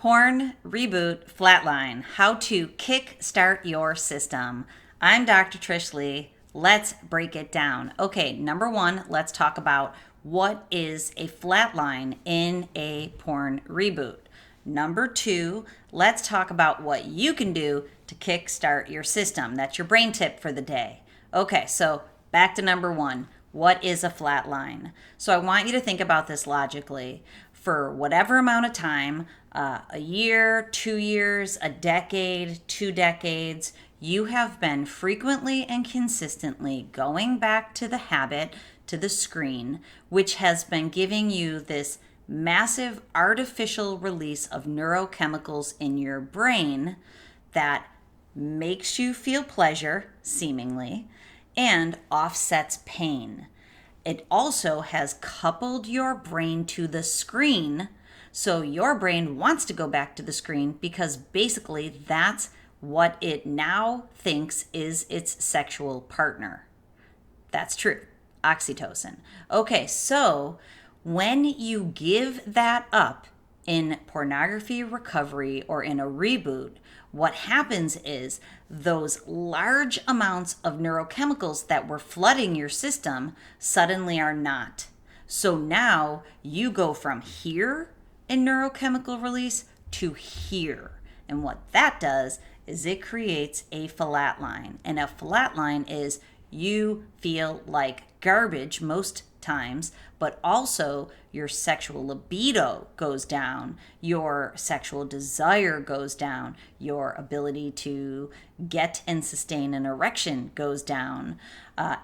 Porn, Reboot, Flatline, how to kickstart your system. I'm Dr. Trish Leigh. Let's break it down. Okay, number one, let's talk about what is a flatline in a porn reboot. Number two, let's talk about what you can do to kickstart your system. That's your brain tip for the day. Okay, so back to number one. What is a flatline? So I want you to think about this logically. For whatever amount of time, a year, 2 years, a decade, 2 decades, you have been frequently and consistently going back to the habit, to the screen, which has been giving you this massive artificial release of neurochemicals in your brain that makes you feel pleasure, seemingly, and offsets pain. It also has coupled your brain to the screen, so your brain wants to go back to the screen because basically that's what it now thinks is its sexual partner. That's true. Oxytocin. Okay, so when you give that up in pornography recovery or in a reboot, what happens is those large amounts of neurochemicals that were flooding your system suddenly are not. So now you go from here in neurochemical release to here. And what that does is it creates a flatline. And a flatline is you feel like garbage most times, but also your sexual libido goes down, your sexual desire goes down, your ability to get and sustain an erection goes down.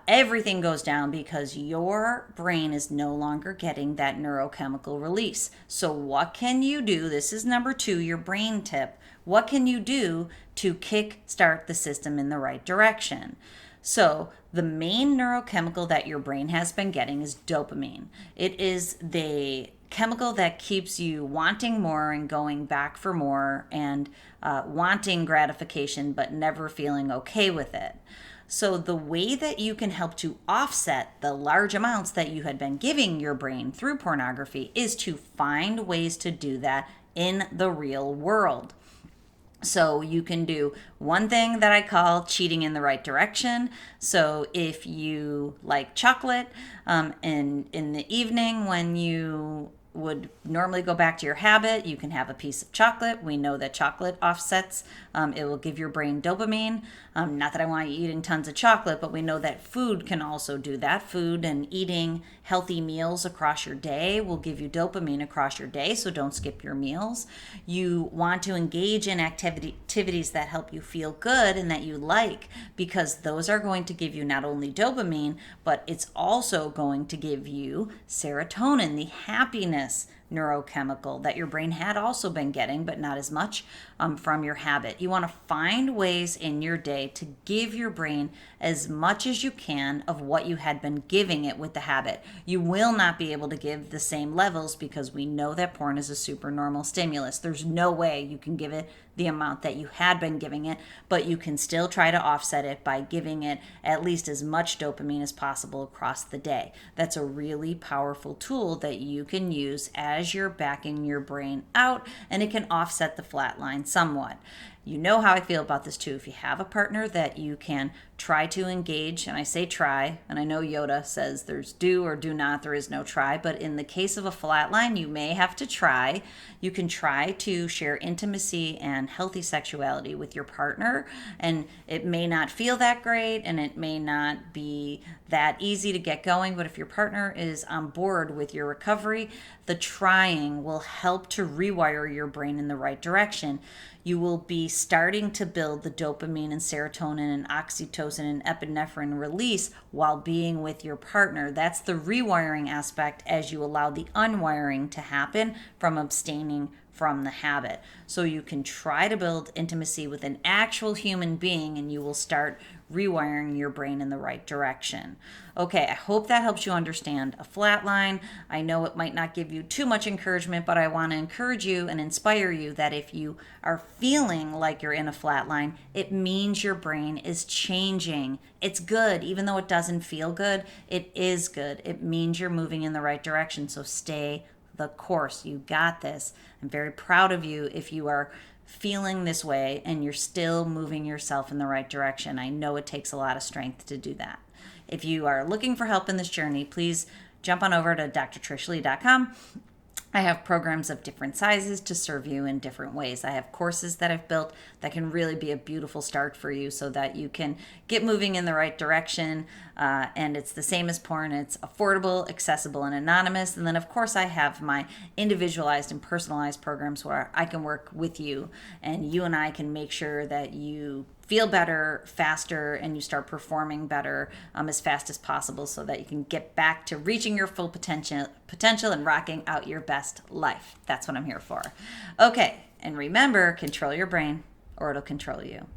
Everything goes down because your brain is no longer getting that neurochemical release. So what can you do? This is number two, your brain tip. What can you do to kickstart the system in the right direction? So the main neurochemical that your brain has been getting is dopamine. It is the chemical that keeps you wanting more and going back for more and wanting gratification but never feeling okay with it. So the way that you can help to offset the large amounts that you had been giving your brain through pornography is to find ways to do that in the real world. So you can do one thing that I call cheating in the right direction. So if you like chocolate, and in the evening when you would normally go back to your habit, you can have a piece of chocolate. We know that chocolate offsets. It will give your brain dopamine. Not that I want you eating tons of chocolate, but we know that food can also do that. Food and eating healthy meals across your day will give you dopamine across your day, so don't skip your meals. You want to engage in activities that help you feel good and that you like, because those are going to give you not only dopamine, but it's also going to give you serotonin, the happiness neurochemical that your brain had also been getting, but not as much from your habit. You want to find ways in your day to give your brain as much as you can of what you had been giving it with the habit. You will not be able to give the same levels because we know that porn is a supernormal stimulus. There's no way you can give it the amount that you had been giving it, but you can still try to offset it by giving it at least as much dopamine as possible across the day. That's a really powerful tool that you can use as you're backing your brain out, and it can offset the flat line somewhat. You know how I feel about this too. If you have a partner that you can try to engage, and I say try, and I know Yoda says there's do or do not, there is no try, but in the case of a flatline, you may have to try. You can try to share intimacy and healthy sexuality with your partner, and it may not feel that great, and it may not be that easy to get going, but if your partner is on board with your recovery, the trying will help to rewire your brain in the right direction. You will be starting to build the dopamine and serotonin and oxytocin and epinephrine release while being with your partner. That's the rewiring aspect as you allow the unwiring to happen from abstaining from the habit. So you can try to build intimacy with an actual human being and you will start rewiring your brain in the right direction. Okay, I hope that helps you understand a flatline. I know it might not give you too much encouragement, but I want to encourage you and inspire you that if you are feeling like you're in a flatline, it means your brain is changing. It's good. Even though it doesn't feel good, it is good. It means you're moving in the right direction. So stay the course. You got this. I'm very proud of you if you are feeling this way and you're still moving yourself in the right direction. I know it takes a lot of strength to do that. If you are looking for help in this journey, please jump on over to drtrishleigh.com. I have programs of different sizes to serve you in different ways. I have courses that I've built that can really be a beautiful start for you so that you can get moving in the right direction. And it's the same as porn. It's affordable, accessible, and anonymous. And then, of course, I have my individualized and personalized programs where I can work with you and you and I can make sure that you feel better faster and you start performing better as fast as possible so that you can get back to reaching your full potential and rocking out your best life. That's what I'm here for. Okay, and remember, control your brain or it'll control you.